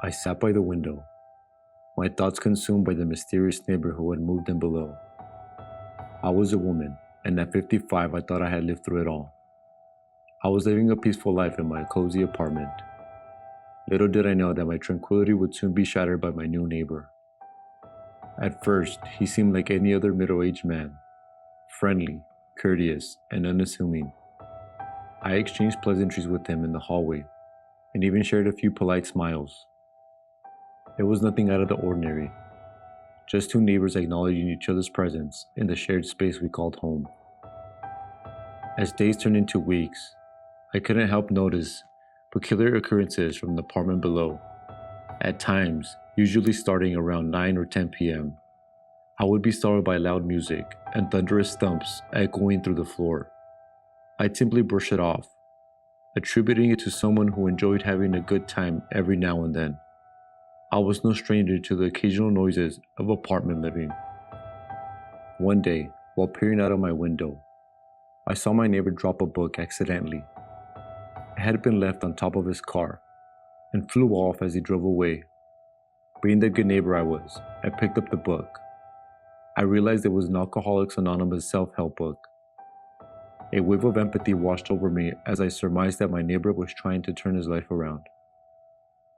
I sat by the window, my thoughts consumed by the mysterious neighbor who had moved in below. I was a woman, and at 55 I thought I had lived through it all. I was living a peaceful life in my cozy apartment. Little did I know that my tranquility would soon be shattered by my new neighbor. At first, he seemed like any other middle-aged man, friendly, courteous, and unassuming. I exchanged pleasantries with him in the hallway, and even shared a few polite smiles. It was nothing out of the ordinary, just two neighbors acknowledging each other's presence in the shared space we called home. As days turned into weeks, I couldn't help notice peculiar occurrences from the apartment below. At times, usually starting around 9 or 10 p.m., I would be startled by loud music and thunderous thumps echoing through the floor. I'd simply brush it off, attributing it to someone who enjoyed having a good time every now and then. I was no stranger to the occasional noises of apartment living. One day, while peering out of my window, I saw my neighbor drop a book accidentally. It had been left on top of his car and flew off as he drove away. Being the good neighbor I was, I picked up the book. I realized it was an Alcoholics Anonymous self-help book. A wave of empathy washed over me as I surmised that my neighbor was trying to turn his life around.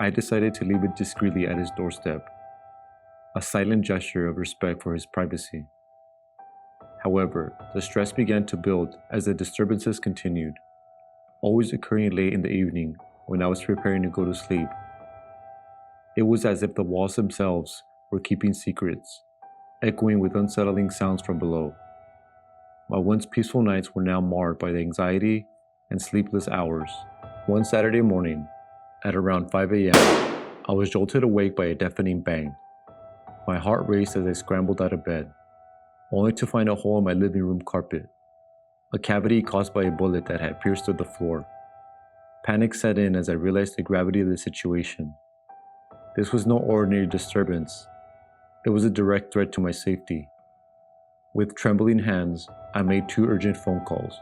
I decided to leave it discreetly at his doorstep, a silent gesture of respect for his privacy. However, the stress began to build as the disturbances continued, always occurring late in the evening when I was preparing to go to sleep. It was as if the walls themselves were keeping secrets, echoing with unsettling sounds from below. My once peaceful nights were now marred by the anxiety and sleepless hours. One Saturday morning, at around 5 a.m., I was jolted awake by a deafening bang. My heart raced as I scrambled out of bed, only to find a hole in my living room carpet, a cavity caused by a bullet that had pierced through the floor. Panic set in as I realized the gravity of the situation. This was no ordinary disturbance. It was a direct threat to my safety. With trembling hands, I made two urgent phone calls.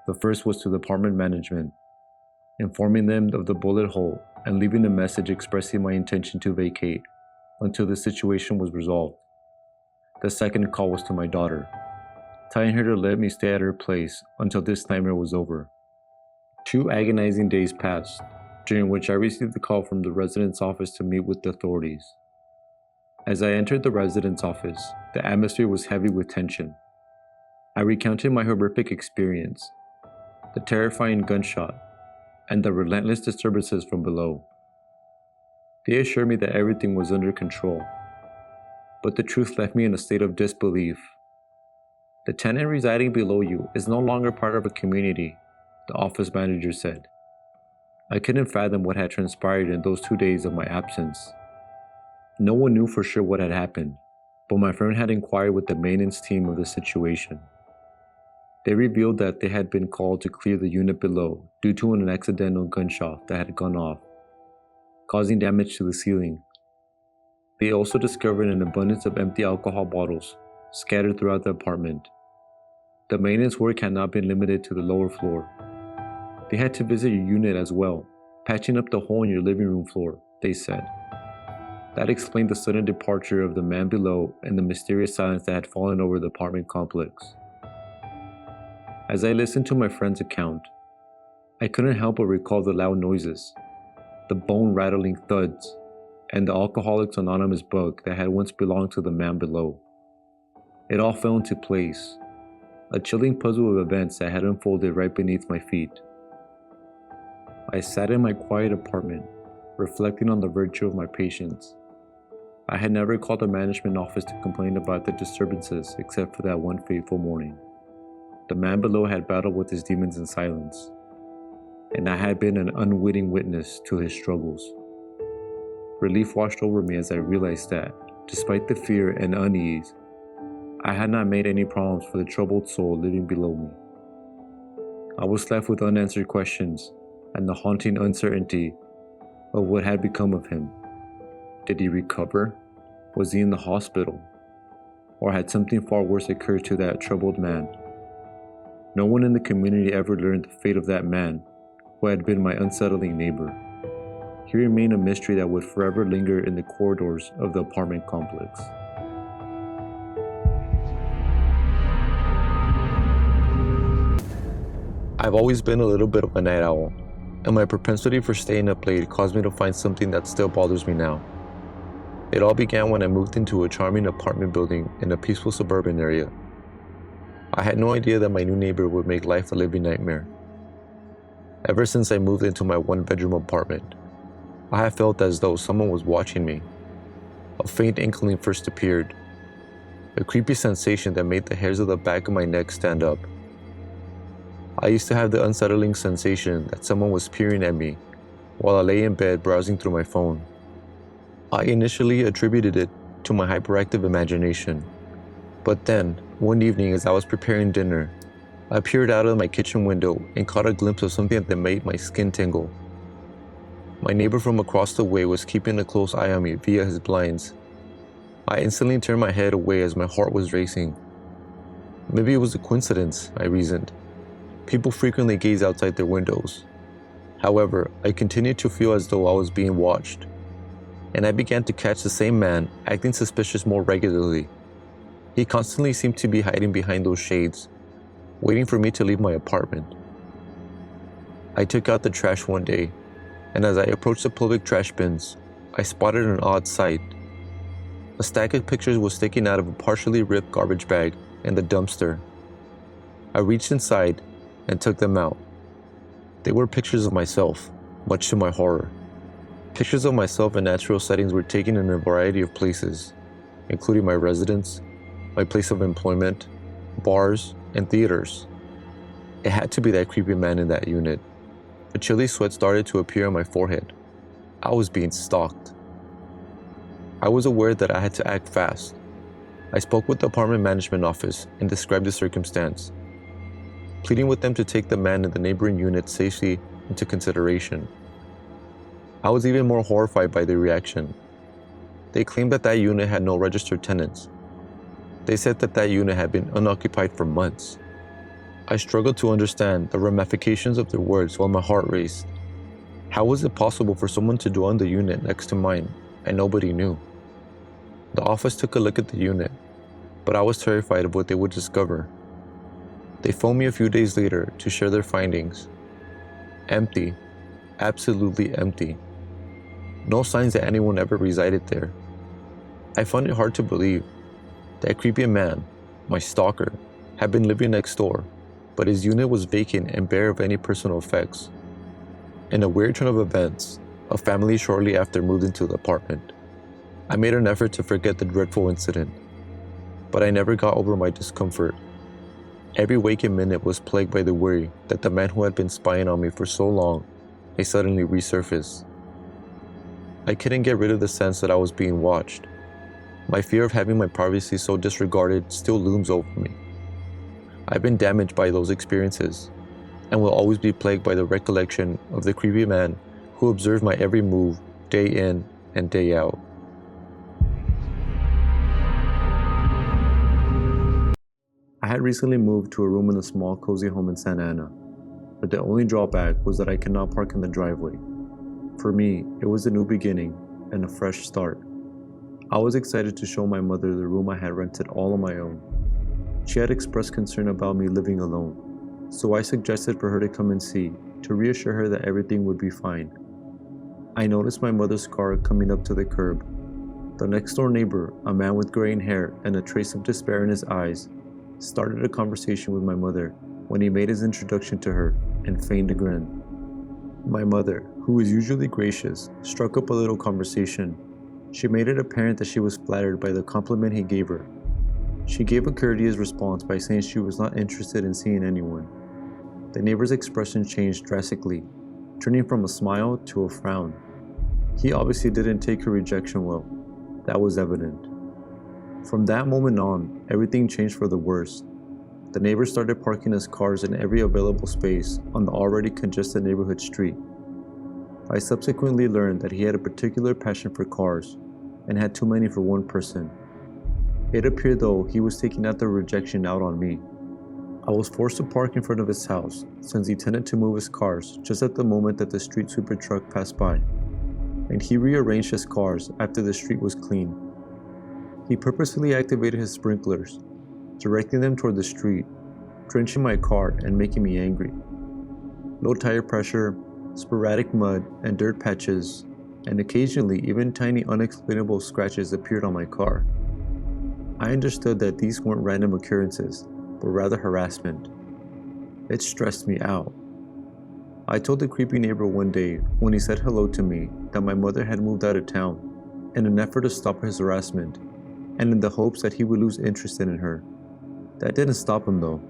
The first was to the apartment management, informing them of the bullet hole and leaving a message expressing my intention to vacate until the situation was resolved. The second call was to my daughter, telling her to let me stay at her place until this nightmare was over. 2 agonizing days passed, during which I received a call from the resident's office to meet with the authorities. As I entered the resident's office, the atmosphere was heavy with tension. I recounted my horrific experience, the terrifying gunshot, and the relentless disturbances from below. They assured me that everything was under control, but the truth left me in a state of disbelief. The tenant residing below you is no longer part of a community, the office manager said. I couldn't fathom what had transpired in those 2 days of my absence. No one knew for sure what had happened, but my friend had inquired with the maintenance team of the situation. They revealed that they had been called to clear the unit below due to an accidental gunshot that had gone off, causing damage to the ceiling. They also discovered an abundance of empty alcohol bottles scattered throughout the apartment. The maintenance work had not been limited to the lower floor. They had to visit your unit as well, patching up the hole in your living room floor, they said. That explained the sudden departure of the man below and the mysterious silence that had fallen over the apartment complex. As I listened to my friend's account, I couldn't help but recall the loud noises, the bone-rattling thuds, and the Alcoholics Anonymous book that had once belonged to the man below. It all fell into place, a chilling puzzle of events that had unfolded right beneath my feet. I sat in my quiet apartment, reflecting on the virtue of my patience. I had never called the management office to complain about the disturbances except for that one fateful morning. The man below had battled with his demons in silence, and I had been an unwitting witness to his struggles. Relief washed over me as I realized that, despite the fear and unease, I had not made any problems for the troubled soul living below me. I was left with unanswered questions and the haunting uncertainty of what had become of him. Did he recover? Was he in the hospital? Or had something far worse occurred to that troubled man? No one in the community ever learned the fate of that man who had been my unsettling neighbor. he remained a mystery that would forever linger in the corridors of the apartment complex. I've always been a little bit of a night owl, and my propensity for staying up late caused me to find something that still bothers me now. It all began when I moved into a charming apartment building in a peaceful suburban area. I had no idea that my new neighbor would make life a living nightmare. Ever since I moved into my one-bedroom apartment, I have felt as though someone was watching me. A faint inkling first appeared, a creepy sensation that made the hairs of the back of my neck stand up. I used to have the unsettling sensation that someone was peering at me while I lay in bed browsing through my phone. I initially attributed it to my hyperactive imagination, but then, one evening as I was preparing dinner, I peered out of my kitchen window and caught a glimpse of something that made my skin tingle. My neighbor from across the way was keeping a close eye on me via his blinds. I instantly turned my head away as my heart was racing. Maybe it was a coincidence, I reasoned. People frequently gaze outside their windows. However, I continued to feel as though I was being watched, and I began to catch the same man acting suspicious more regularly. He constantly seemed to be hiding behind those shades, waiting for me to leave my apartment. I took out the trash one day, and as I approached the public trash bins, I spotted an odd sight. A stack of pictures was sticking out of a partially ripped garbage bag in the dumpster. I reached inside and took them out. They were pictures of myself, much to my horror. Pictures of myself in natural settings were taken in a variety of places, including my residence, my place of employment, bars, and theaters. It had to be that creepy man in that unit. A chilly sweat started to appear on my forehead. I was being stalked. I was aware that I had to act fast. I spoke with the apartment management office and described the circumstance, pleading with them to take the man in the neighboring unit's safety into consideration. I was even more horrified by their reaction. They claimed that that unit had no registered tenants. They said that that unit had been unoccupied for months. I struggled to understand the ramifications of their words while my heart raced. How was it possible for someone to dwell in the unit next to mine and nobody knew? The office took a look at the unit, but I was terrified of what they would discover. They phoned me a few days later to share their findings. Empty, absolutely empty. No signs that anyone ever resided there. I found it hard to believe. That creepy man, my stalker, had been living next door, but his unit was vacant and bare of any personal effects. In a weird turn of events, a family shortly after moved into the apartment. I made an effort to forget the dreadful incident, but I never got over my discomfort. Every waking minute was plagued by the worry that the man who had been spying on me for so long may suddenly resurface. I couldn't get rid of the sense that I was being watched. My fear of having my privacy so disregarded still looms over me. I've been damaged by those experiences, and will always be plagued by the recollection of the creepy man who observed my every move day in and day out. I had recently moved to a room in a small, cozy home in Santa Ana, but the only drawback was that I could not park in the driveway. For me, it was a new beginning and a fresh start. I was excited to show my mother the room I had rented all on my own. She had expressed concern about me living alone, so I suggested for her to come and see, to reassure her that everything would be fine. I noticed my mother's car coming up to the curb. The next door neighbor, a man with graying hair and a trace of despair in his eyes, started a conversation with my mother when he made his introduction to her and feigned a grin. My mother, who is usually gracious, struck up a little conversation. She made it apparent that she was flattered by the compliment he gave her. She gave a courteous response by saying she was not interested in seeing anyone. The neighbor's expression changed drastically, turning from a smile to a frown. He obviously didn't take her rejection well. That was evident. From that moment on, everything changed for the worse. The neighbor started parking his cars in every available space on the already congested neighborhood street. I subsequently learned that he had a particular passion for cars and had too many for one person. It appeared though he was taking out the rejection out on me. I was forced to park in front of his house since he tended to move his cars just at the moment that the street sweeper truck passed by. and he rearranged his cars after the street was clean. He purposefully activated his sprinklers, directing them toward the street, drenching my car and making me angry. Low tire pressure, sporadic mud and dirt patches, and occasionally even tiny unexplainable scratches appeared on my car. I understood that these weren't random occurrences, but rather harassment. It stressed me out. I told the creepy neighbor one day when he said hello to me that my mother had moved out of town in an effort to stop his harassment and in the hopes that he would lose interest in her. That didn't stop him though.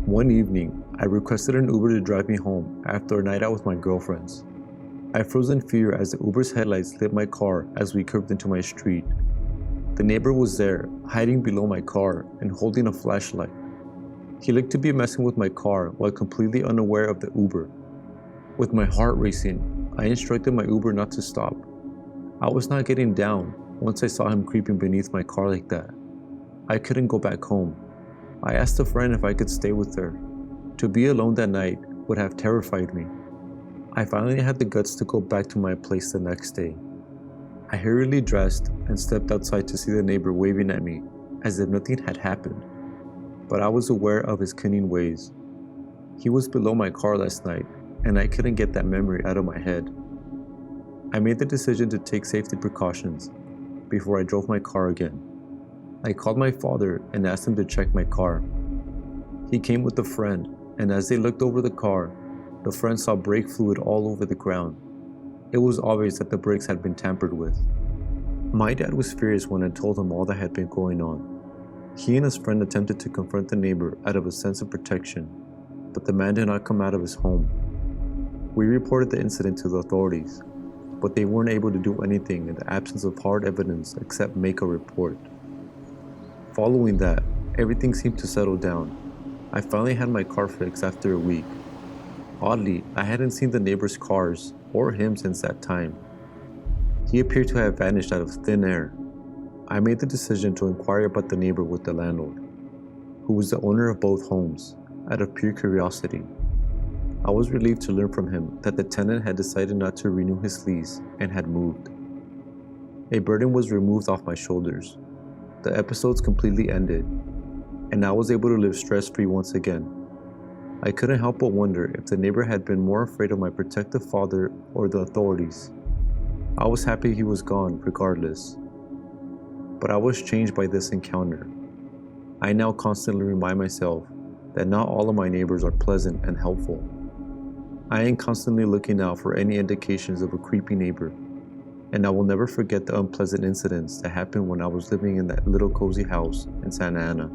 One evening, I requested an Uber to drive me home after a night out with my girlfriends. I froze in fear as the Uber's headlights lit my car as we curved into my street. The neighbor was there, hiding below my car and holding a flashlight. He looked to be messing with my car while completely unaware of the Uber. With my heart racing, I instructed my Uber not to stop. I was not getting down once I saw him creeping beneath my car like that. I couldn't go back home. I asked a friend if I could stay with her. To be alone that night would have terrified me. I finally had the guts to go back to my place the next day. I hurriedly dressed and stepped outside to see the neighbor waving at me as if nothing had happened. But I was aware of his cunning ways. He was below my car last night, and I couldn't get that memory out of my head. I made the decision to take safety precautions before I drove my car again. I called my father and asked him to check my car. He came with a friend, and as they looked over the car, the friend saw brake fluid all over the ground. It was obvious that the brakes had been tampered with. My dad was furious when I told him all that had been going on. He and his friend attempted to confront the neighbor out of a sense of protection, but the man did not come out of his home. We reported the incident to the authorities, but they weren't able to do anything in the absence of hard evidence except make a report. Following that, everything seemed to settle down. I finally had my car fixed after a week. Oddly, I hadn't seen the neighbor's cars or him since that time. He appeared to have vanished out of thin air. I made the decision to inquire about the neighbor with the landlord, who was the owner of both homes, out of pure curiosity. I was relieved to learn from him that the tenant had decided not to renew his lease and had moved. A burden was removed off my shoulders. The episodes completely ended, and I was able to live stress-free once again. I couldn't help but wonder if the neighbor had been more afraid of my protective father or the authorities. I was happy he was gone regardless. But I was changed by this encounter. I now constantly remind myself that not all of my neighbors are pleasant and helpful. I am constantly looking out for any indications of a creepy neighbor, and I will never forget the unpleasant incidents that happened when I was living in that little cozy house in Santa Ana.